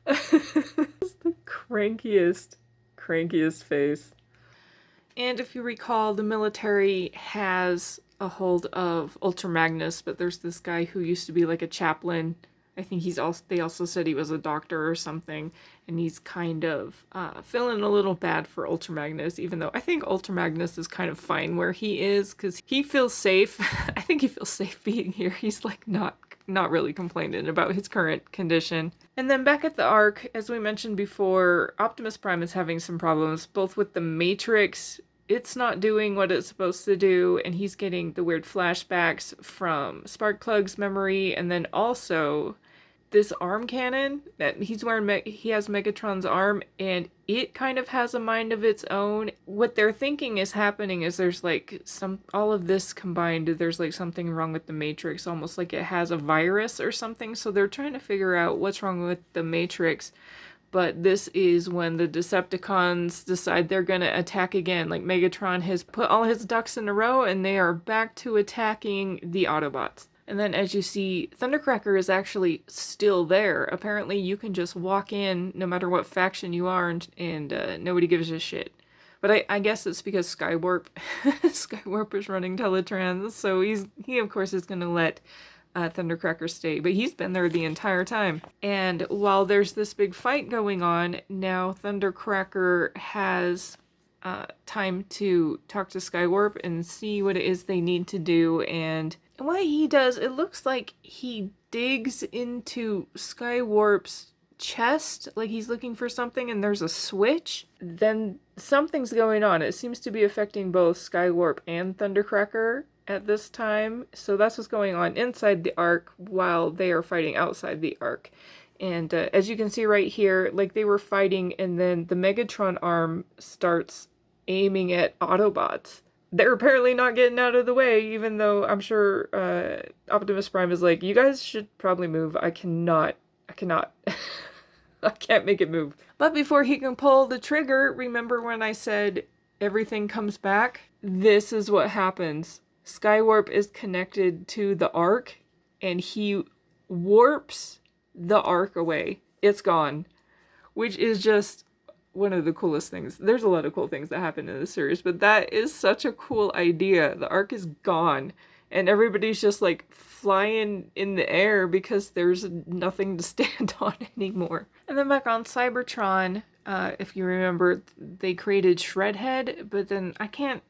It's the crankiest face. And if you recall, the military has a hold of Ultra Magnus, but there's this guy who used to be like a chaplain. I think they also said he was a doctor or something, and he's kind of feeling a little bad for Ultra Magnus, even though I think Ultra Magnus is kind of fine where he is, because he feels safe. I think he feels safe being here. He's like not really complaining about his current condition. And then back at the Ark, as we mentioned before, Optimus Prime is having some problems, both with the Matrix. It's not doing what it's supposed to do, and he's getting the weird flashbacks from Sparkplug's memory, and then also this arm cannon that he's wearing, he has Megatron's arm, and it kind of has a mind of its own. What they're thinking is happening is there's like all of this combined, there's like something wrong with the Matrix, almost like it has a virus or something, so they're trying to figure out what's wrong with the Matrix. But this is when the Decepticons decide they're gonna attack again. Like, Megatron has put all his ducks in a row, and they are back to attacking the Autobots. And then, as you see, Thundercracker is actually still there. Apparently, you can just walk in no matter what faction you are, and nobody gives a shit. But I guess it's because Skywarp is running Teletrans, so he of course is gonna let Thundercracker stay, but he's been there the entire time. And while there's this big fight going on, now Thundercracker has time to talk to Skywarp and see what it is they need to do. And what he does, it looks like he digs into Skywarp's chest, like he's looking for something, and there's a switch. Then something's going on. It seems to be affecting both Skywarp and Thundercracker at this time. So that's what's going on inside the Ark while they are fighting outside the Ark. And as you can see right here, like they were fighting, and then the Megatron arm starts aiming at Autobots. They're apparently not getting out of the way, even though I'm sure Optimus Prime is like, you guys should probably move. I cannot. I can't make it move. But before he can pull the trigger, remember when I said everything comes back? This is what happens. Skywarp is connected to the Ark, and he warps the Ark away. It's gone. Which is just one of the coolest things. There's a lot of cool things that happen in this series, but that is such a cool idea. The Ark is gone, and everybody's just like flying in the air because there's nothing to stand on anymore. And then back on Cybertron, if you remember, they created Shredhead, but then I can't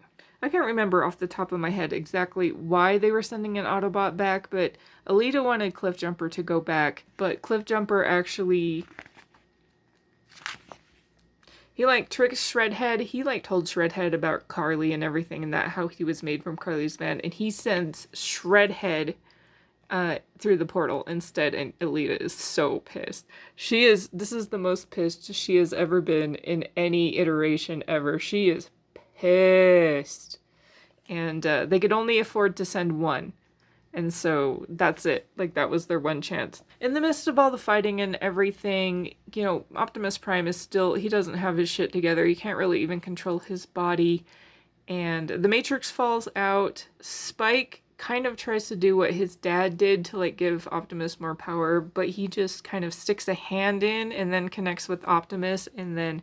remember off the top of my head exactly why they were sending an Autobot back, but Alita wanted Cliffjumper to go back, but Cliffjumper actually... He, like, tricked Shredhead. He, like, told Shredhead about Carly and everything and that, how he was made from Carly's van. And he sends Shredhead through the portal instead, and Alita is so pissed. This is the most pissed she has ever been in any iteration ever. She is pissed. And they could only afford to send one. And so that's it. Like, that was their one chance. In the midst of all the fighting and everything, you know, Optimus Prime is still, he doesn't have his shit together. He can't really even control his body. And the Matrix falls out. Spike kind of tries to do what his dad did to, like, give Optimus more power, but he just kind of sticks a hand in and then connects with Optimus, and then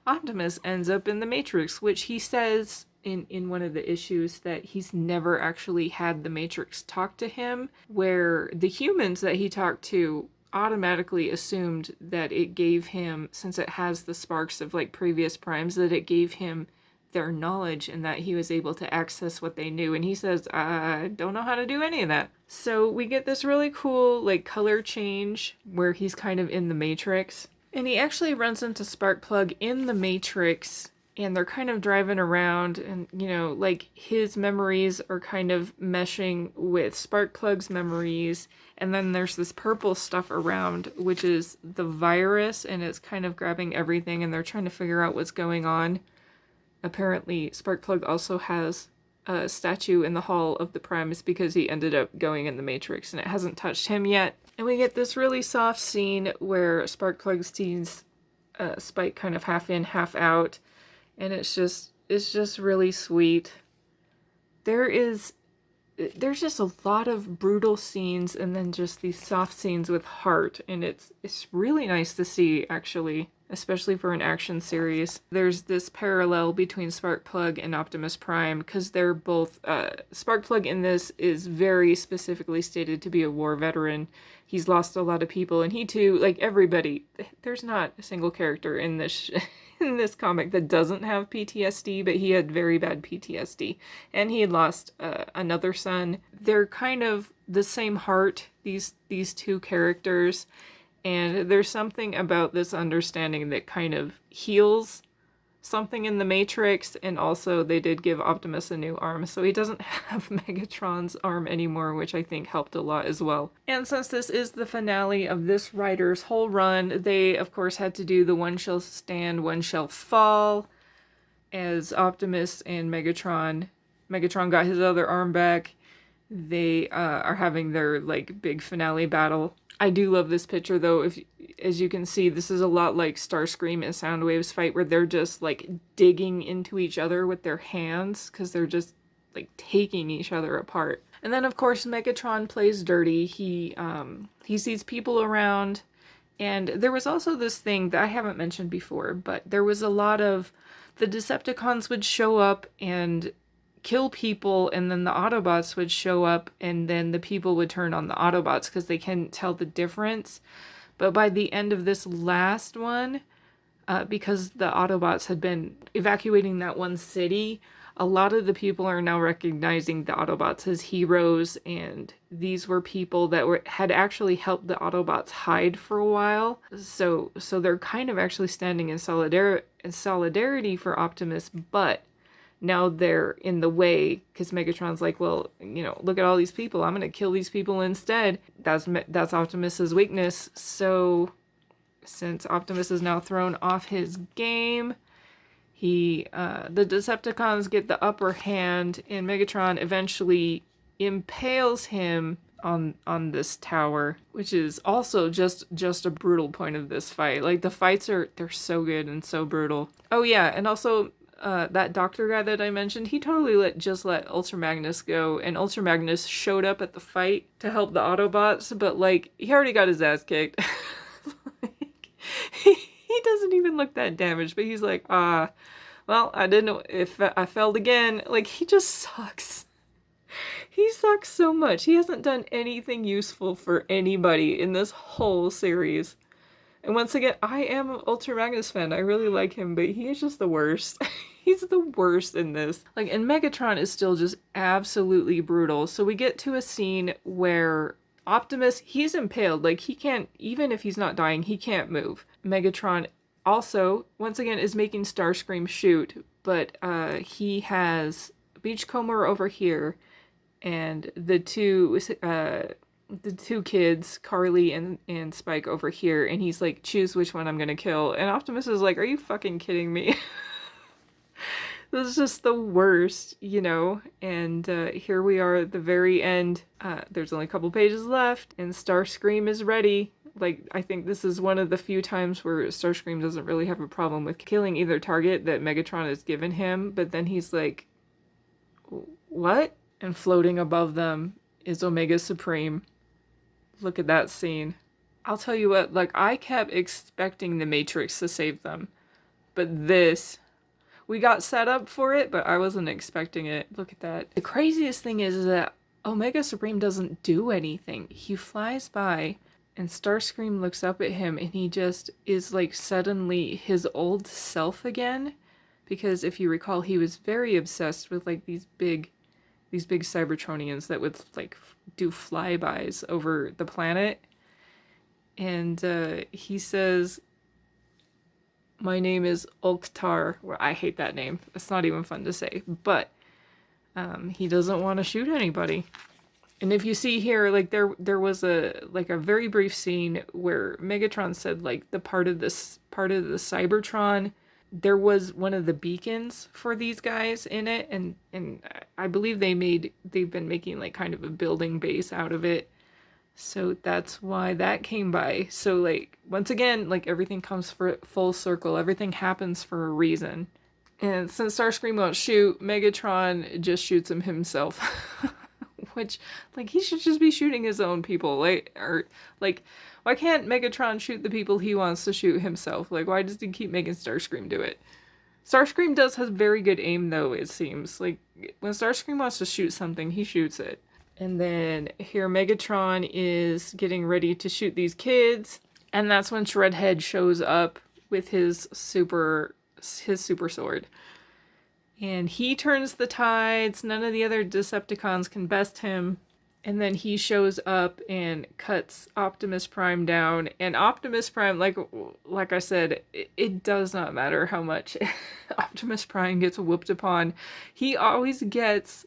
Optimus ends up in the Matrix, which he says in one of the issues that he's never actually had the Matrix talk to him, where the humans that he talked to automatically assumed that it gave him, since it has the sparks of like previous primes, that it gave him their knowledge and that he was able to access what they knew. And he says, I don't know how to do any of that. So we get this really cool like color change where he's kind of in the Matrix. And he actually runs into Sparkplug in the Matrix, and they're kind of driving around, and, you know, like, his memories are kind of meshing with Sparkplug's memories, and then there's this purple stuff around, which is the virus, and it's kind of grabbing everything, and they're trying to figure out what's going on. Apparently, Sparkplug also has a statue in the Hall of the Primes because he ended up going in the Matrix, and it hasn't touched him yet. And we get this really soft scene where Sparkplug sees Spike kind of half in, half out, and it's just really sweet. There's just a lot of brutal scenes and then just these soft scenes with heart, and it's really nice to see, actually, especially for an action series. There's this parallel between Sparkplug and Optimus Prime because they're both Sparkplug in this is very specifically stated to be a war veteran. He's lost a lot of people, and he too, like everybody, there's not a single character in this in this comic that doesn't have PTSD, but he had very bad PTSD, and he had lost another son. They're kind of the same heart, these two characters, and there's something about this understanding that kind of heals something in the Matrix, and also they did give Optimus a new arm, so he doesn't have Megatron's arm anymore, which I think helped a lot as well. And since this is the finale of this writer's whole run, they of course had to do the one shall stand, one shall fall, as Optimus and Megatron got his other arm back. They are having their like big finale battle. I do love this picture though. As you can see, this is a lot like Starscream and Soundwave's fight, where they're just like digging into each other with their hands because they're just like taking each other apart. And then of course Megatron plays dirty. He sees people around, and there was also this thing that I haven't mentioned before, but there was a lot of the Decepticons would show up and kill people, and then the Autobots would show up, and then the people would turn on the Autobots because they can't tell the difference. But by the end of this last one, because the Autobots had been evacuating that one city, a lot of the people are now recognizing the Autobots as heroes, and these were people that had actually helped the Autobots hide for a while. So they're kind of actually standing in solidarity for Optimus, but now they're in the way because Megatron's like, well, you know, look at all these people. I'm going to kill these people instead. That's Optimus's weakness. So since Optimus is now thrown off his game, the Decepticons get the upper hand, and Megatron eventually impales him on this tower, which is also just a brutal point of this fight. Like, the fights they're so good and so brutal. Oh yeah, and also that doctor guy that I mentioned, he totally let Ultra Magnus go, and Ultra Magnus showed up at the fight to help the Autobots, but like he already got his ass kicked. Like, he doesn't even even look that damaged, but he's like, well, I didn't know if I failed again. Like, he just sucks. He sucks so much. He hasn't done anything useful for anybody in this whole series. And once again, I am an Ultra Magnus fan. I really like him, but he is just the worst. He's the worst in this. Like, and Megatron is still just absolutely brutal. So we get to a scene where Optimus, he's impaled. Like, he can't, even if he's not dying, he can't move. Megatron also, once again, is making Starscream shoot, but he has Beachcomber over here, and the two kids, Carly and Spike, over here, and he's like, choose which one I'm gonna kill. And Optimus is like, are you fucking kidding me? This is just the worst, you know? And here we are at the very end. There's only a couple pages left, and Starscream is ready. Like, I think this is one of the few times where Starscream doesn't really have a problem with killing either target that Megatron has given him, but then he's like, what? And floating above them is Omega Supreme. Look at that scene. I'll tell you what, like, I kept expecting the Matrix to save them, but this, we got set up for it, but I wasn't expecting it. Look at that. The craziest thing is that Omega Supreme doesn't do anything. He flies by, and Starscream looks up at him, and he just is like suddenly his old self again. Because if you recall, he was very obsessed with like these big Cybertronians that would like do flybys over the planet. And he says, my name is Ulktar. Well, I hate that name. It's not even fun to say. But he doesn't want to shoot anybody. And if you see here, like there was a very brief scene where Megatron said like the part of the Cybertron, there was one of the beacons for these guys in it, and I believe they've been making like kind of a building base out of it. So that's why that came by. So like once again, like everything comes for full circle. Everything happens for a reason. And since Starscream won't shoot, Megatron just shoots him himself. Which, like, he should just be shooting his own people. Like, or, like, why can't Megatron shoot the people he wants to shoot himself? Like, why does he keep making Starscream do it? Starscream does have very good aim, though, it seems. Like, when Starscream wants to shoot something, he shoots it. And then here Megatron is getting ready to shoot these kids. And that's when Shredhead shows up with his super sword. And he turns the tides. None of the other Decepticons can best him. And then he shows up and cuts Optimus Prime down. And Optimus Prime, like I said, it does not matter how much Optimus Prime gets whooped upon. He always gets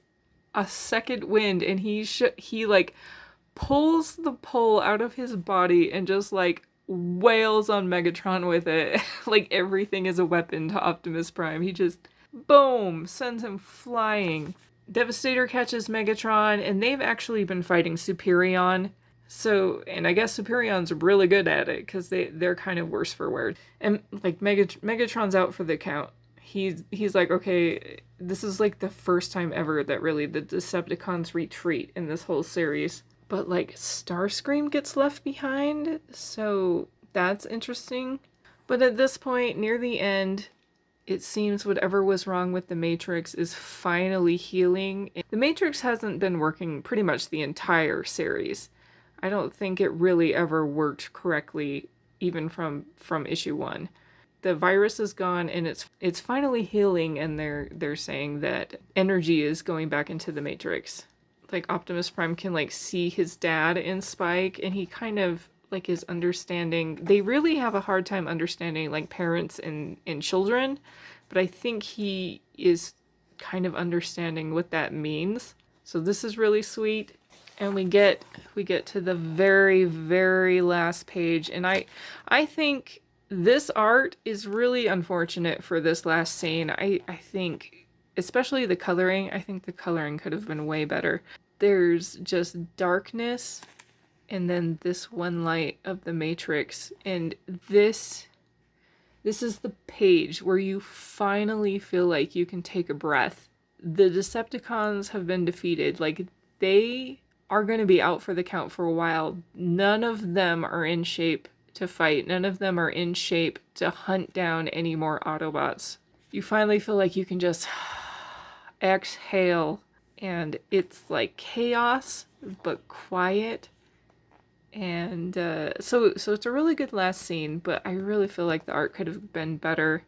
a second wind, and he like pulls the pole out of his body and just like wails on Megatron with it. Like everything is a weapon to Optimus Prime. He just, boom, sends him flying. Devastator catches Megatron, and they've actually been fighting Superion. So, and I guess Superion's really good at it, because they're kind of worse for wear. And, like, Megatron's out for the count. He's like, okay, this is, like, the first time ever that really the Decepticons retreat in this whole series. But, like, Starscream gets left behind, so that's interesting. But at this point, near the end, it seems whatever was wrong with the Matrix is finally healing. The Matrix hasn't been working pretty much the entire series. I don't think it really ever worked correctly, even from issue 1. The virus is gone, and it's finally healing, and they're saying that energy is going back into the Matrix. Like, Optimus Prime can, like, see his dad in Spike, and he kind of, like, is understanding. They really have a hard time understanding, like, parents and children, but I think he is kind of understanding what that means. So this is really sweet. And we get to the very, very last page, and I think this art is really unfortunate for this last scene. I think, especially the coloring, I think the coloring could have been way better. There's just darkness, and then this one light of the Matrix, and this is the page where you finally feel like you can take a breath. The Decepticons have been defeated. Like, they are going to be out for the count for a while. None of them are in shape to fight. None of them are in shape to hunt down any more Autobots. You finally feel like you can just exhale, and it's like chaos, but quiet. And so it's a really good last scene, but I really feel like the art could have been better.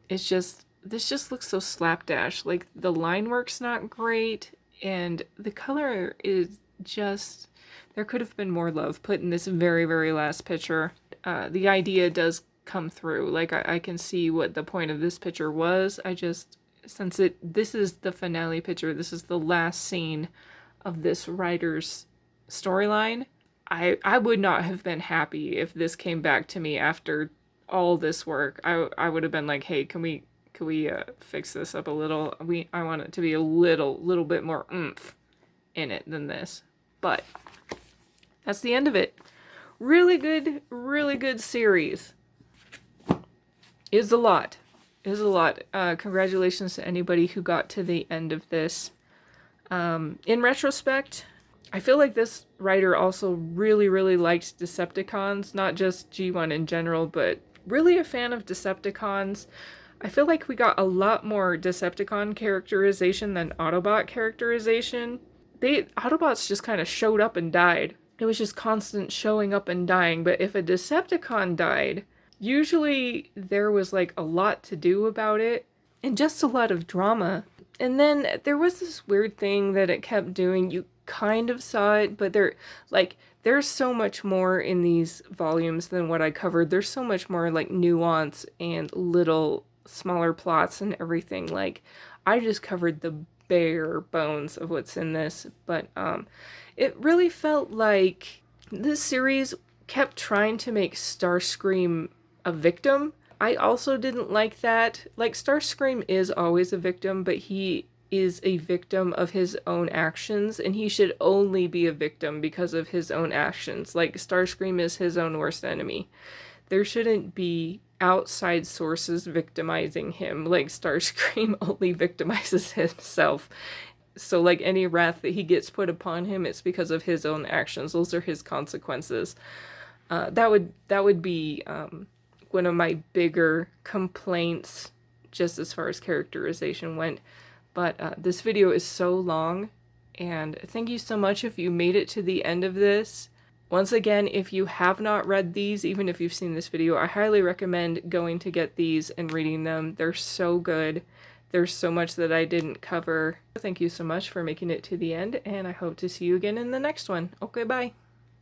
It's just, this just looks so slapdash. Like, the line work's not great, and the color is just, there could have been more love put in this very, very last picture. The idea does come through. Like, I can see what the point of this picture was. I just, since this is the finale picture, this is the last scene of this writer's storyline, I would not have been happy if this came back to me after all this work. I would have been like, hey, can we fix this up a little? I want it to be a little bit more oomph in it than this. But that's the end of it. Really good series. Is a lot. Congratulations to anybody who got to the end of this. In retrospect, I feel like this writer also really liked Decepticons, not just G1 in general, but really a fan of Decepticons. I feel like we got a lot more Decepticon characterization than Autobot characterization. Autobots just kind of showed up and died. It was just constant showing up and dying, but if a Decepticon died, usually there was like a lot to do about it, and just a lot of drama. And then there was this weird thing that it kept doing. You kind of saw it, but there's so much more in these volumes than what I covered. There's so much more like nuance and little smaller plots and everything. Like, I just covered the bare bones of what's in this, but it really felt like this series kept trying to make Starscream a victim. I also didn't like that. Like, Starscream is always a victim, but he is a victim of his own actions, and he should only be a victim because of his own actions. Like, Starscream is his own worst enemy. There shouldn't be outside sources victimizing him. Like, Starscream only victimizes himself. So, like, any wrath that he gets put upon him, it's because of his own actions. Those are his consequences. That would be one of my bigger complaints, just as far as characterization went. But this video is so long, and thank you so much if you made it to the end of this. Once again, if you have not read these, even if you've seen this video, I highly recommend going to get these and reading them. They're so good. There's so much that I didn't cover. Thank you so much for making it to the end, and I hope to see you again in the next one. Okay, bye.